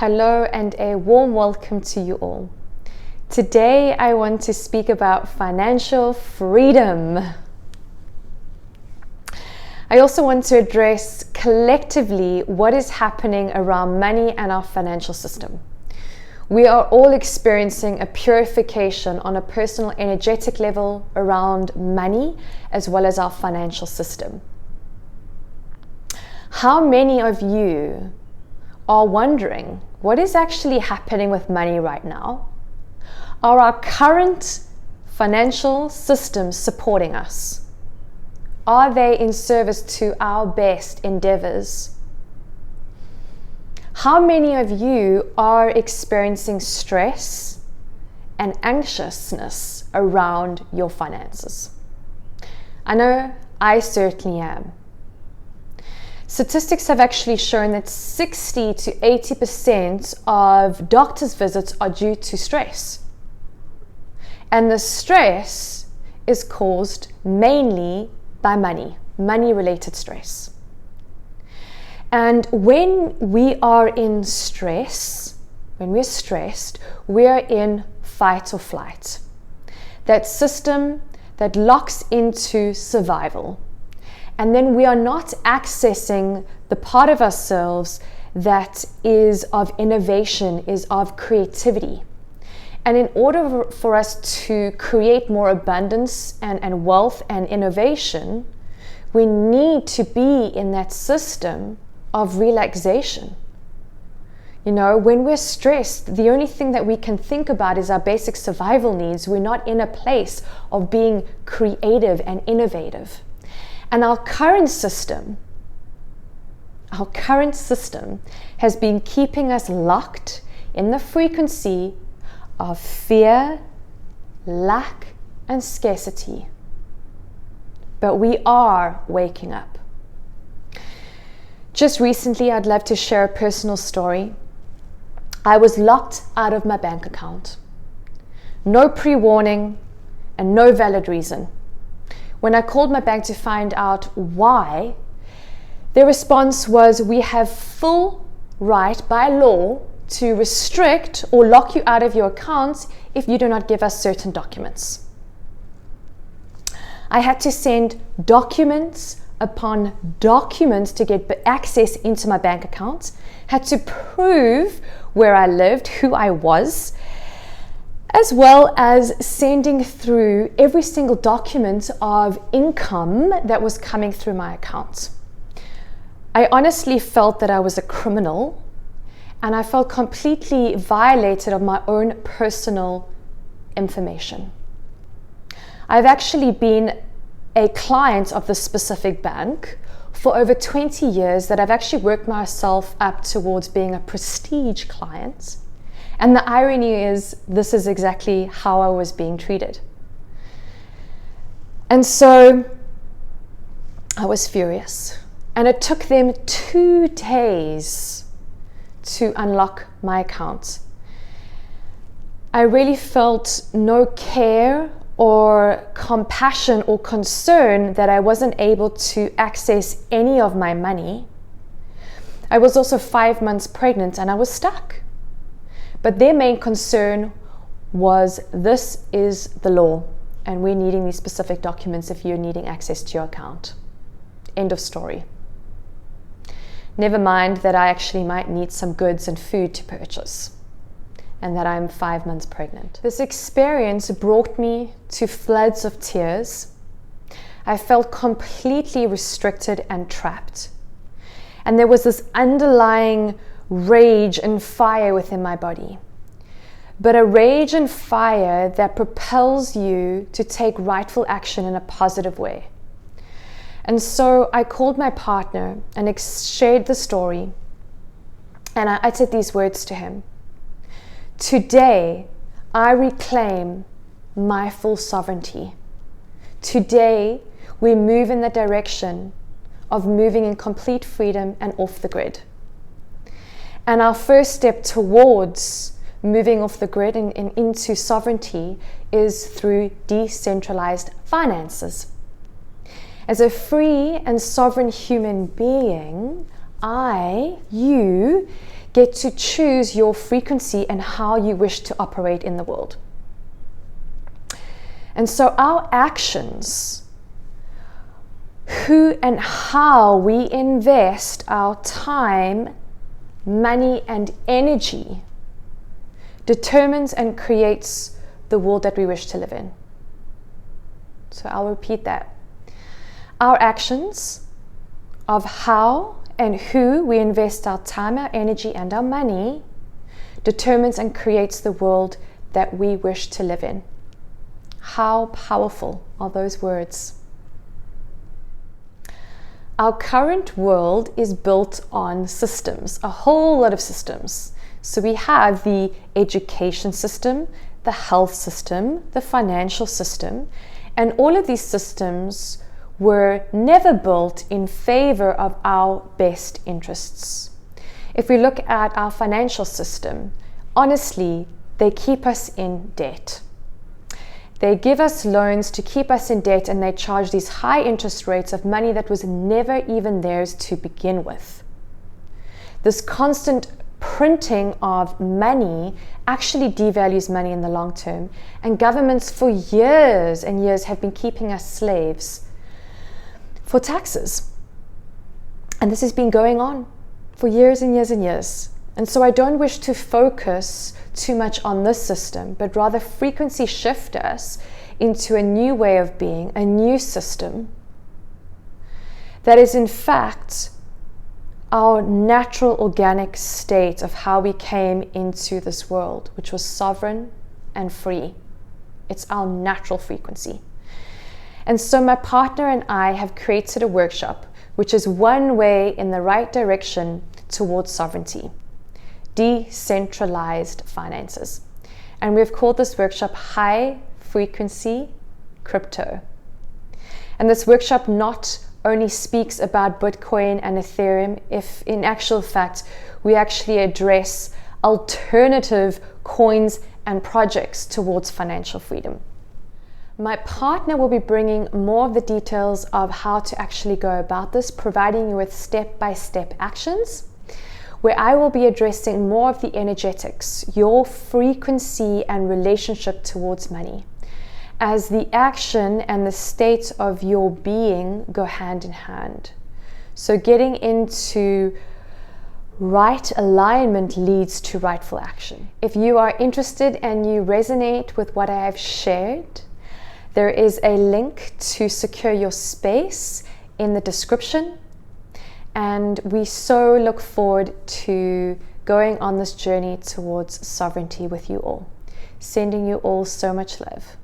Hello and a warm welcome to you all. Today I want to speak about financial freedom. I also want to address collectively what is happening around money and our financial system. We are all experiencing a purification on a personal energetic level around money as well as our financial system. How many of you are wondering what is actually happening with money right now? Are our current financial systems supporting us? Are they in service to our best endeavors? How many of you are experiencing stress and anxiousness around your finances? I know I certainly am. Statistics have actually shown that 60 to 80% of doctor's visits are due to stress. And the stress is caused mainly by money-related stress. And when we are in stress, when we're stressed, we're in fight or flight. That system that locks into survival. And then we are not accessing the part of ourselves that is of innovation, is of creativity. And in order for us to create more abundance and wealth and innovation, we need to be in that system of relaxation. You know, when we're stressed, the only thing that we can think about is our basic survival needs. We're not in a place of being creative and innovative. And our current system has been keeping us locked in the frequency of fear, lack, and scarcity. But we are waking up. Just recently, I'd love to share a personal story. I was locked out of my bank account. No pre-warning and no valid reason. When I called my bank to find out why, their response was, we have full right by law to restrict or lock you out of your accounts if you do not give us certain documents. I had to send documents upon documents to get access into my bank account, had to prove where I lived, who I was, as well as sending through every single document of income that was coming through my account. I honestly felt that I was a criminal, and I felt completely violated of my own personal information. I've actually been a client of this specific bank for over 20 years that I've actually worked myself up towards being a prestige client. And the irony is, this is exactly how I was being treated. And so I was furious. And it took them 2 days to unlock my account. I really felt no care or compassion or concern that I wasn't able to access any of my money. I was also 5 months pregnant and I was stuck. But their main concern was, this is the law and we're needing these specific documents if you're needing access to your account. End of story. Never mind that I actually might need some goods and food to purchase and that I'm 5 months pregnant. This experience brought me to floods of tears. I felt completely restricted and trapped. And there was this underlying rage and fire within my body, but a rage and fire that propels you to take rightful action in a positive way. And so I called my partner and shared the story, and I uttered these words to him. Today, I reclaim my full sovereignty. Today, we move in the direction of moving in complete freedom and off the grid. And our first step towards moving off the grid and into sovereignty is through decentralized finances. As a free and sovereign human being, you get to choose your frequency and how you wish to operate in the world. And so our actions, who and how we invest our time, money, and energy determines and creates the world that we wish to live in. So I'll repeat that. Our actions of how and who we invest our time, our energy, and our money determines and creates the world that we wish to live in. How powerful are those words? Our current world is built on systems, a whole lot of systems. So we have the education system, the health system, the financial system, and all of these systems were never built in favor of our best interests. If we look at our financial system, honestly, they keep us in debt. They give us loans to keep us in debt, and they charge these high interest rates of money that was never even theirs to begin with. This constant printing of money actually devalues money in the long term, and governments for years and years have been keeping us slaves for taxes. And this has been going on for years and years and years. And so I don't wish to focus too much on this system, but rather frequency shift us into a new way of being, a new system that is in fact our natural organic state of how we came into this world, which was sovereign and free. It's our natural frequency. And so my partner and I have created a workshop, which is one way in the right direction towards sovereignty, decentralized finances. And we've called this workshop High Frequency Crypto. And this workshop not only speaks about Bitcoin and Ethereum, if in actual fact we actually address alternative coins and projects towards financial freedom. My partner will be bringing more of the details of how to actually go about this, providing you with step-by-step actions, where I will be addressing more of the energetics, your frequency and relationship towards money, as the action and the state of your being go hand in hand. So getting into right alignment leads to rightful action. If you are interested and you resonate with what I have shared, there is a link to secure your space in the description. And we so look forward to going on this journey towards sovereignty with you all. Sending you all so much love.